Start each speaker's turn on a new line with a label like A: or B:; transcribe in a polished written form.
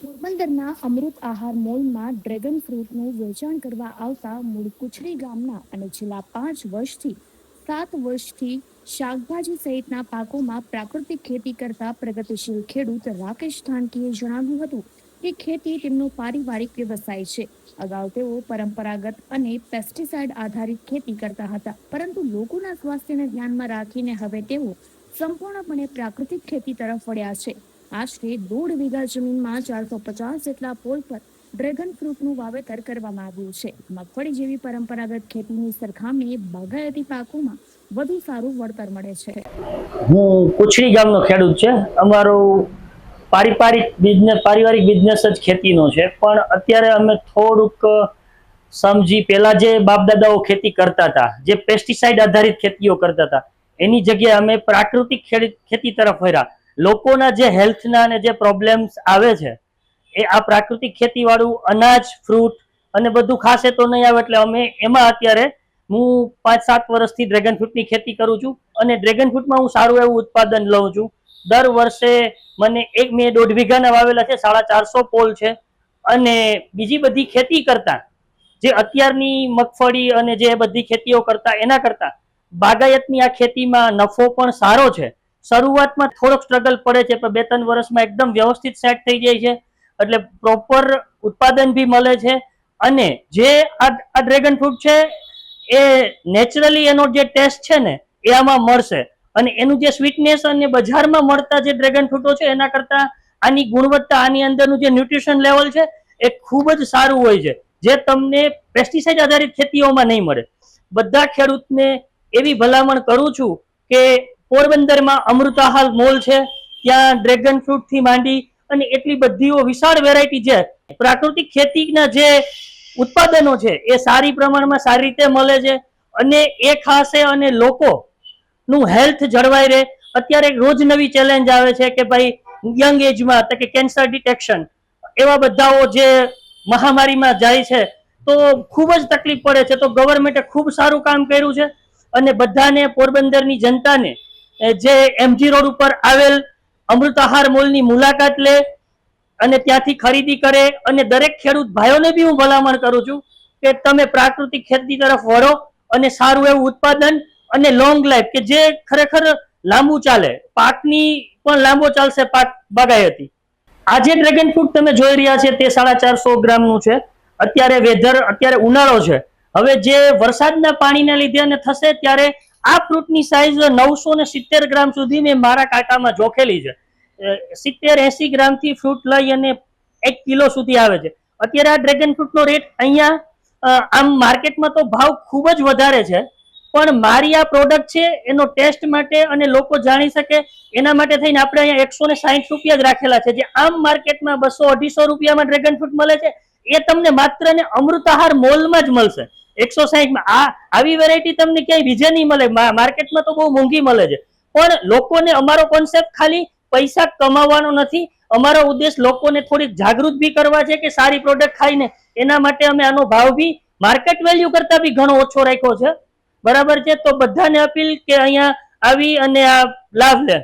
A: પોરબંદરના અમૃત આહાર મોલમાં ડ્રેગન ફ્રૂટનું વેચાણ કરવા આવતા મૂળ કુચડી ગામના અને છેલ્લા 5 વર્ષથી 7 વર્ષથી શાકભાજી સહિતના પાકોમાં પ્રાકૃતિક ખેતી કરતા પ્રગતિશીલ ખેડૂત રાકેશ ધાનકીએ જણાવ્યું હતું કે ખેતી તેમનો પારિવારિક વ્યવસાય છે. અગાઉ તેઓ પરંપરાગત અને પેસ્ટિસાઇડ આધારિત ખેતી કરતા હતા, પરંતુ લોકોના સ્વાસ્થ્યને ધ્યાનમાં રાખીને હવે તેઓ સંપૂર્ણપણે પ્રાકૃતિક ખેતી તરફ વળ્યા છે. આશરે 1.5 વીઘા જમીનમાં 450 જેટલા પોલ પર ડ્રેગન ફ્રૂટનું વાવેતર કરવામાં આવ્યું છે. મગફળી જેવી પરંપરાગત ખેતીની સરખામણીએ બાગાયતી પાકોમાં વધુ સારું વળતર મળે છે.
B: હું કુચડી ગામનો ખેડૂત છે. અમારો પારિવારિક બિઝનેસ જ ખેતીનો છે, પણ અત્યારે અમે થોડુંક સમજી પહેલા જે બાપ દાદાઓ ખેતી કરતા હતા, જે પેસ્ટિસાઇડ આધારિત ખેતીઓ કરતા હતા, એની જગ્યાએ અમે પ્રાકૃતિક ખેતી તરફ વળ્યા. લોકોના જે હેલ્થના અને જે પ્રોબ્લેમ્સ આવે છે એ આ પ્રાકૃતિક ખેતી વાળું અનાજ, ફ્રૂટ અને બધું ખાશે તો નહીં આવે, એટલે અમે એમાં અત્યારે હું 5-7 વર્ષથી ડ્રેગન ફ્રૂટની ખેતી કરું છું અને ડ્રેગન ફ્રૂટમાં હું સારું એવું ઉત્પાદન લઉં છું. દર વર્ષે મેં 1.5 વીઘાના વાવેલા છે, 450 પોલ છે. અને બીજી બધી ખેતી કરતા જે અત્યારની મગફળી અને જે બધી ખેતીઓ કરતા એના કરતા બાગાયતની આ ખેતીમાં નફો પણ સારો છે. શરૂઆતમાં થોડોક સ્ટ્રગલ પડે છે, પણ 2-3 વર્ષમાં એકદમ વ્યવસ્થિત સેટ થઈ જાય છે, એટલે પ્રોપર ઉત્પાદન બી મળે છે. અને જે આ ડ્રેગન ફ્રૂટ છે એ નેચરલી એનો જે ટેસ્ટ છે ને એ આમાં મળશે, અને એનું જે સ્વીટનેસ અને બજારમાં મળતા જે ડ્રેગન ફ્રૂટો છે એના કરતા આની ગુણવત્તા, આની અંદરનું જે ન્યુટ્રિશન લેવલ છે એ ખૂબ જ સારું હોય છે, જે તમને પેસ્ટિસાઇડ આધારિત ખેતીઓમાં નહીં મળે. બધા ખેડૂતને એવી ભલામણ કરું છું કે પોરબંદરમાં અમૃત આહાર મોલ છે, ત્યાં ડ્રેગન ફ્રૂટ થી માંડી અને એટલી બધીઓ વિશાળ વેરાયટી છે. પ્રાકૃતિક ખેતીના જે ઉત્પાદનો છે એ સારી પ્રમાણમાં સારી રીતે મળે છે, અને એ ખાસે અને લોકોનું હેલ્થ જળવાઈ રહે. અત્યારે રોજ નવી ચેલેન્જ આવે છે કે ભાઈ યંગ એજમાં કે કેન્સર ડિટેક્શન, એવા બધાઓ જે મહામારીમાં જાય છે તો ખૂબ જ તકલીફ પડે છે. તો ગવર્મેન્ટે ખૂબ સારું કામ કર્યું છે, અને બધાને, પોરબંદરની જનતાને જે એમજી રોડ ઉપર આવેલ અમૃત આહાર મોલની મુલાકાત લે અને ત્યાંથી ખરીદી કરે. અને દરેક ખેડૂત ભાઈઓને બી હું ભલામણ કરું છું કે તમે પ્રાકૃતિક ખેતી તરફ વળો અને સારું એવું ઉત્પાદન અને લોંગ લાઈફ, કે જે ખરેખર લાંબુ ચાલે, પાકની પણ લાંબો ચાલશે પાક બાગાયતી. આજે ડ્રેગન ફ્રૂટ તમે જોઈ રહ્યા છે તે 450 ગ્રામનું છે. અત્યારે ઉનાળો છે, હવે જે વરસાદના પાણીના લીધે અને થશે ત્યારે આ ફ્રૂટની સાઈઝ 970 ગ્રામ સુધી મેં મારા કાંટામાં જોખેલી છે. 70-80 ગ્રામથી ફ્રૂટ લઈ અને 1 કિલો સુધી આવે છે. અત્યારે આ ડ્રેગન ફ્રૂટનો રેટ અહીંયા આમ માર્કેટમાં તો ભાવ ખૂબ જ વધારે છે, પણ મારી આ પ્રોડક્ટ છે એનો ટેસ્ટ માટે અને લોકો જાણી શકે એના માટે થઈને આપણે અહીંયા 160 રૂપિયા જ રાખેલા છે. જે આમ માર્કેટમાં 200-250 રૂપિયામાં ડ્રેગન ફ્રૂટ મળે છે એ તમને માત્ર ને અમૃત આહાર મોલમાં જ મળશે 160માં. આવી વેરાયટી તમને ક્યાંય બીજે નહીં મળે. માર્કેટમાં તો બહુ મોંઘી મળે છે, પણ લોકોને અમારો કોન્સેપ્ટ ખાલી પૈસા કમાવાનો નથી. અમારો ઉદ્દેશ લોકોને થોડીક જાગૃત બી કરવા છે કે સારી પ્રોડક્ટ ખાઈને, એના માટે અમે આનો ભાવ બી માર્કેટ વેલ્યુ કરતા બી ઘણો ઓછો રાખ્યો છે. બરાબર છે? તો બધાને અપીલ કે અહીંયા આવી અને આ લાભ લે.